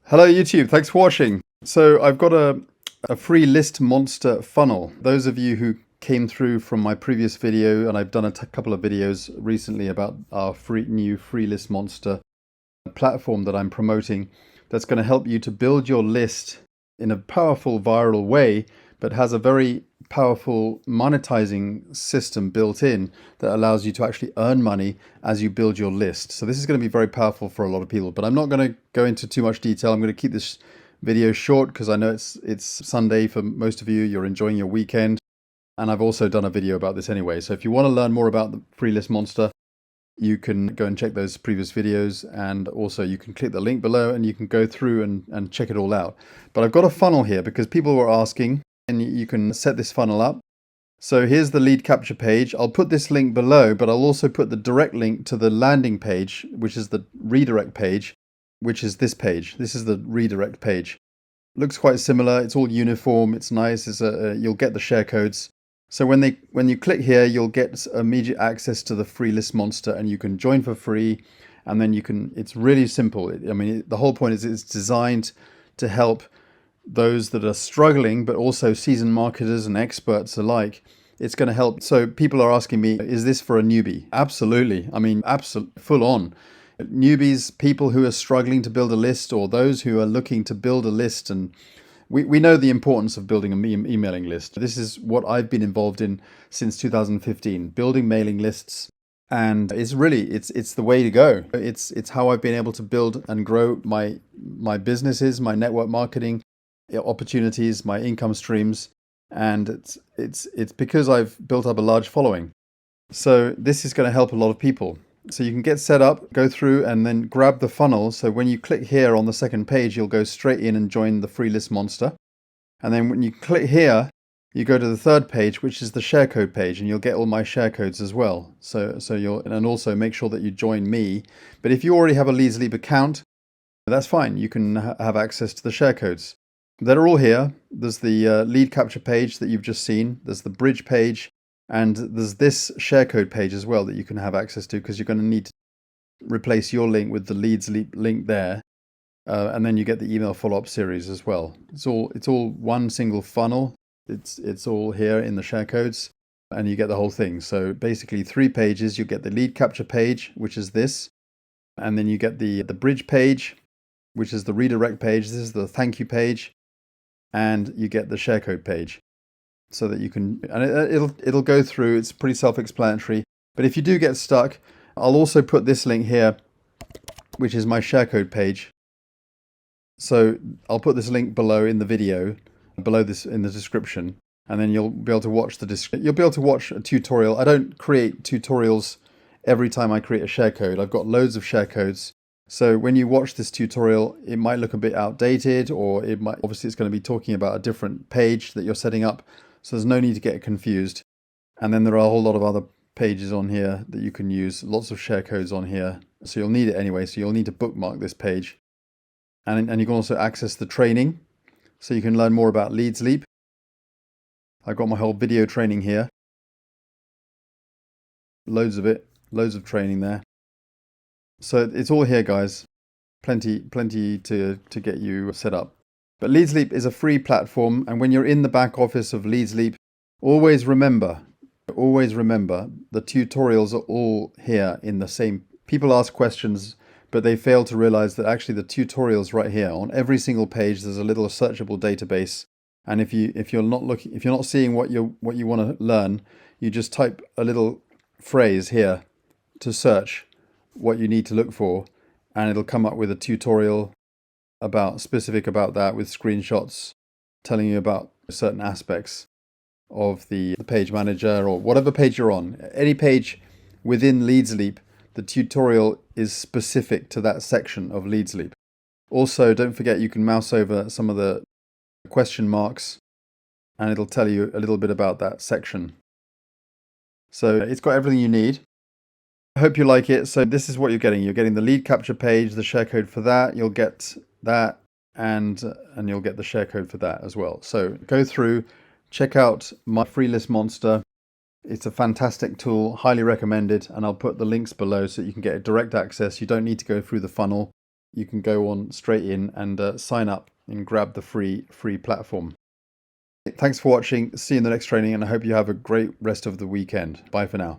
Hello YouTube, thanks for watching. So I've got a free list monster funnel. Those of you who came through from my previous video, and I've done a couple of videos recently about our new free list monster platform that I'm promoting, that's going to help you to build your list in a powerful viral way, but has a very powerful monetizing system built in that allows you to actually earn money as you build your list. So this is going to be very powerful for a lot of people, but I'm not going to go into too much detail. I'm going to keep this video short because I know it's Sunday for most of you. You're enjoying your weekend, and I've also done a video about this anyway. So if you want to learn more about the free list monster, you can go and check those previous videos, and also you can click the link below and you can go through and check it all out. But I've got a funnel here because people were asking, and you can set this funnel up. So here's the lead capture page. I'll put this link below, but I'll also put the direct link to the landing page, which is the redirect page, which is this page. This is the redirect page. Looks quite similar. It's all uniform. It's nice. You'll get the share codes. So when you click here, you'll get immediate access to the free list monster, and you can join for free. And then it's really simple. The whole point is it's designed to help those that are struggling, but also seasoned marketers and experts alike. It's going to help. So people are asking me, is this for a newbie? Absolutely. Full on. Newbies, people who are struggling to build a list, or those who are looking to build a list. And we know the importance of building an emailing list. This is what I've been involved in since 2015, building mailing lists. And it's the way to go. It's how I've been able to build and grow my businesses, my network marketing opportunities, my income streams, and it's because I've built up a large following. So this is going to help a lot of people. So you can get set up, go through, and then grab the funnel. So when you click here on the second page, you'll go straight in and join the free list monster. And then when you click here, you go to the third page, which is the share code page, and you'll get all my share codes as well. And also make sure that you join me. But if you already have a LeadsLeap account, that's fine. You can have access to the share codes. They're all here. There's the lead capture page that you've just seen. There's the bridge page, and there's this share code page as well that you can have access to, because you're going to need to replace your link with the LeadsLeap link there. And then you get the email follow-up series as well. It's all one single funnel. It's all here in the share codes, and you get the whole thing. So basically 3 pages. You get the lead capture page, which is this, and then you get the bridge page, which is the redirect page. This is the thank you page, and you get the share code page, so that you can, and it'll go through. It's pretty self-explanatory. But if you do get stuck, I'll also put this link here, which is my share code page. So I'll put this link below in the video, below this in the description, and then you'll be able to watch a tutorial. I don't create tutorials every time I create a share code. I've got loads of share codes. So when you watch this tutorial, it might look a bit outdated, or obviously it's going to be talking about a different page that you're setting up. So there's no need to get confused. And then there are a whole lot of other pages on here that you can use, lots of share codes on here. So you'll need it anyway. So you'll need to bookmark this page. And you can also access the training. So you can learn more about LeadsLeap. I've got my whole video training here. Loads of it, loads of training there. So it's all here, guys. Plenty to get you set up. But LeadsLeap is a free platform, and when you're in the back office of LeadsLeap, always remember, the tutorials are all here in the same. People ask questions, but they fail to realize that actually the tutorials right here on every single page. There's a little searchable database, and if you're not seeing what you want to learn, you just type a little phrase here to search what you need to look for, and it'll come up with a tutorial specific about that, with screenshots telling you about certain aspects of the page manager, or whatever page you're on. Any page within LeadsLeap, the tutorial is specific to that section of LeadsLeap. Also, don't forget, you can mouse over some of the question marks, and it'll tell you a little bit about that section. So it's got everything you need. I hope you like it. So this is what you're getting. You're getting the lead capture page, the share code for that. You'll get that, and you'll get the share code for that as well. So go through, check out my free list monster. It's a fantastic tool, highly recommended, and I'll put the links below so you can get direct access. You don't need to go through the funnel. you can go on straight in and sign up and grab the free platform. Thanks for watching. See you in the next training, and I hope you have a great rest of the weekend. Bye for now.